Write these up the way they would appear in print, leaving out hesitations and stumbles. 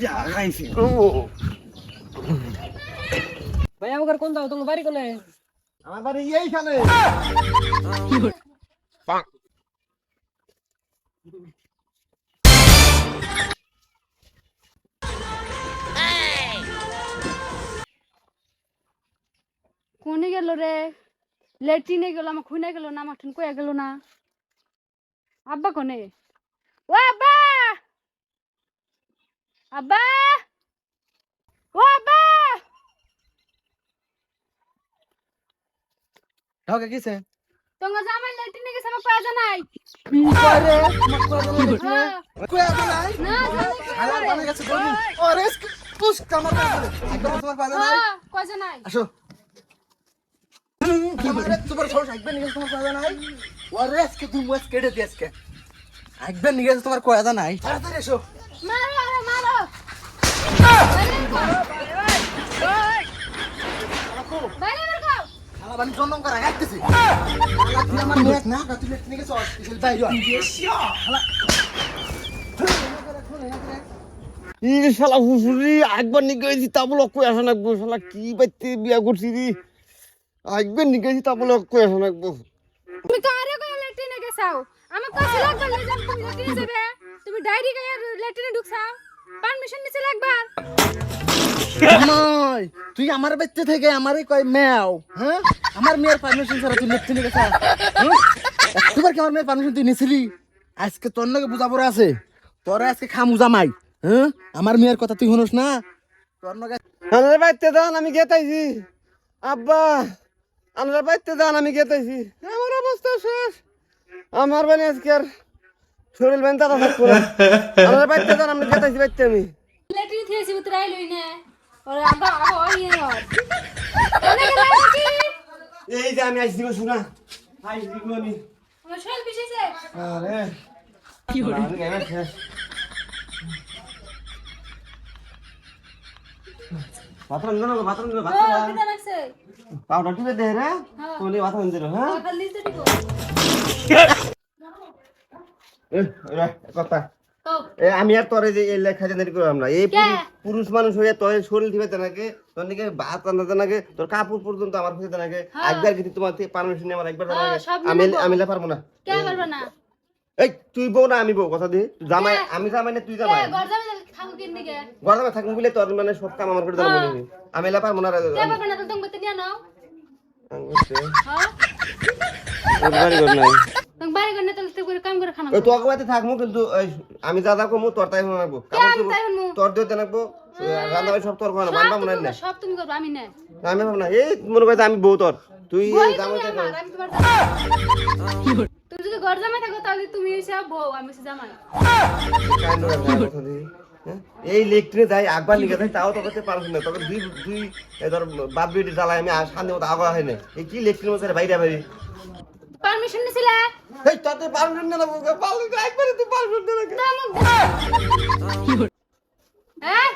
জাগাইছি গো। ভাই আমার কোন দাও তোমার বাড়ি কোনে? আমার বাড়ি এইখানে। কোনে গেল রে? লেট্রিনে গেল, আমার খুনে গেল না, আমার ঠুন কয়ে গেল না। আব্বা কোনে? ও আব্বা, আব্বা, ও আব্বা। ঢাকা কিছে? তোমার জামাই লেট্রিনে গেছে, আমার কয়ে জানাই। কি করে? আমার কয়জন দেখলে? হ্যাঁ। কই আছে নাই? না জামাই হালা বানে গেছে গনি। ওরে পুস কামার করে। একবার তোমার কয়জন নাই? কয়ে জানাই। আসো। আমারে তোমার ছোট একবার নিয়ে তোমার কয়জন নাই? ওরে আজকে তুমি মুস কেটে দি আজকে। একবার নিয়ে তোমার কয়জন নাই? তাড়াতাড়ি এসো। মারো আরে মারো। বাইরে বের কর। হালা বানি জন্ম করা গাইতেছি। হালা তুই আমার মেয়ে না, তুই নিয়ে গেছ। কিসের বাইরে? হালা ই শালা হুজুরি একবার নিগেছি তা বলে কই আসা নাকবো শালা কি বাইতে বিয়া করছি রে একবার নিগেছি তা বলে কই আসা নাকবো তুমি তো আরে কই লেট্রিনে গেছাও। আমি কইছি লাগবে না যাম, তুমি লেট্রিনে যাবে। তুমি ডাইরি গায়ে লেট্রিনে ঢুকছাও। পারমিশন নিছে লাগবে। নয় তুই আমার বাচ্চা থেকে আমারই কয় মেয়াও হ্যাঁ আমার মেয়ের পারমিশন ছাড়া তুই লেট্রিনে গেছা একবার কি আমার মেয়ের পারমিশন তুই নিছিলি আজকে তোর নাকি বুঝাপড়া আছে তোরা আজকে খামু জামাই হ্যাঁ আমার মেয়ের কথা তুই শুনোস না তোর নাকি আমার বাচ্চা দান আমি গেতাইছি আব্বা আমার বাচ্চা দান আমি গেতাইছি আমার অবস্থা শেষ আমার বানি আজকে আর শরীর বেন তারা থাকবো না আমার বাচ্চা দান আমি গেতাইছি বাচ্চা আমি লেট্রিন থেছি উতরে আইলই না। ওরে আব্বা আবো ইয়ে ওর। কোনে গেল নাকি? এই যে আমি আইছি গো শুনা আইছি গো আমি আমার শরীর পিছেছে। আরে কি হলো আমি গাইবা শেষ বাথরুম না বাথরুম ও কিটা লাগছে? পাউডার টিপে দে রে তুমি বাথরুম দিরো হ্যাঁ খালি তো দিব। রে কথা তো এ আমি আর তোরে যে এই লেখা জানি করলাম না এই পুরুষ মানুষ হয়ে তোর শরীর দিবে নাকি তোর নাকি ভাত রান্নাতে নাকি তোর কাপড় পর্যন্ত আমার কাছে নাকি একবার কিন্তু তোমার থেকে পারমিশন নিয়ে আমার একবার আমি আমি পারবো না কে পারবে না? এই তুই বউ না আমি বউ কথা দি তুই জামাই আমি জামাই না তুই জামাই ঘর যাবে থাকো কিন দিকে। গরমে থাকবো বলে তোর মানে সব কাম আমার করে দেবো আমি এলা পারবো না কে পারবে না? তুমি বলতে নিয়ে নাও। হ্যাঁ? বাড়ি ঘর নাই তুমি বাড়ি গনে তাহলে তো করে কাম করে খানা। ওই তোর বাড়িতে থাকবো কিন্তু আমি যা যা কমু তোর তাই রাখবো আমি তাই হনমু। তোর দিতে রাখবো রান্না বাড়ি সব তোর খাওয়ানো বান্ধব মনে না সব তুমি করবে আমি না। আমি ভাবো না এই মনে করতে আমি বউ তোর তুই জামাই তুমি আমার, আমি তোমার তুমি যদি ঘর জামাই থাকো তাহলে তুমি হিসাব বউ আমি হচ্ছে জামাই। এই লেকট্রিনে যাই একবার লিখে যাই তাও তোকে পারছ না তোকে দুই দুই ধর বাপ বেটি জ্বালায় আমি শান্তি মতো আগা হয় না এই কি লেকট্রিনের মধ্যে বাইরে বাইরে পারমিশন নিছিলে? এই তোদের পারমিশন না পারলে তো একবারে তুই পারমিশন দে না হ্যাঁ?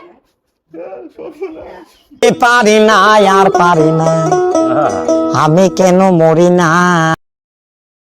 পারি না আর পারি না আমি কেন মরি না